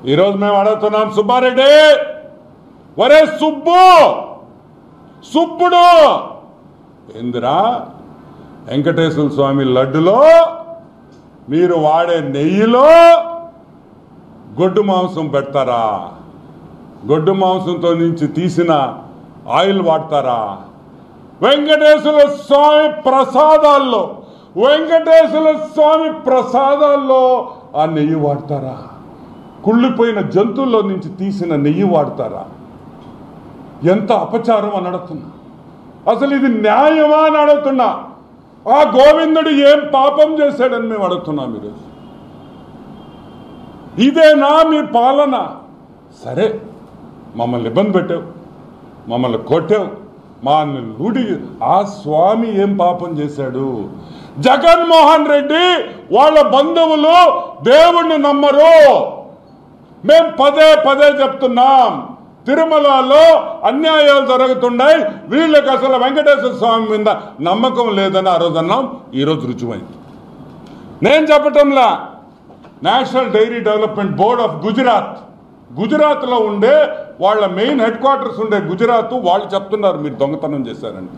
ఈరోజు మేము అడుగుతున్నాం, సుబ్బారెడ్డి, ఒరే సుబ్బుడు ఏందిరా వెంకటేశ్వర స్వామి లడ్డులో మీరు వాడే నెయ్యిలో గొడ్డు మాంసం పెడతారా? గొడ్డు మాంసంతో నుంచి తీసిన ఆయిల్ వాడతారా? వెంకటేశ్వర స్వామి ప్రసాదాల్లో ఆ నెయ్యి వాడతారా? కుళ్ళిపోయిన జంతువుల్లో నుంచి తీసిన నెయ్యి వాడతారా? ఎంత అపచారం అని అడుగుతున్నా. అసలు ఇది న్యాయమా అని అడుగుతున్నా. ఆ గోవిందుడు ఏం పాపం చేశాడని మేము అడుగుతున్నాం. మీరు ఇదేనా మీ పాలన? సరే, మమ్మల్ని ఇబ్బంది పెట్టావు, మమ్మల్ని కొట్టావు, మా లూడి. ఆ స్వామి ఏం పాపం చేశాడు? జగన్మోహన్ రెడ్డి వాళ్ళ బంధువులు దేవుణ్ణి నమ్మరు. మేము పదే చెప్తున్నాం, తిరుమలలో అన్యాయాలు జరుగుతున్నాయి, వీళ్ళకి అసలు వెంకటేశ్వర స్వామి మీద నమ్మకం లేదని ఆ రోజు అన్నాం. ఈరోజు రుజువైంది. నేను చెప్పటంలా, national dairy development board of గుజరాత్లో ఉండే వాళ్ళ మెయిన్ హెడ్ క్వార్టర్స్ ఉండే గుజరాత్ వాళ్ళు చెప్తున్నారు మీరు దొంగతనం చేశారని.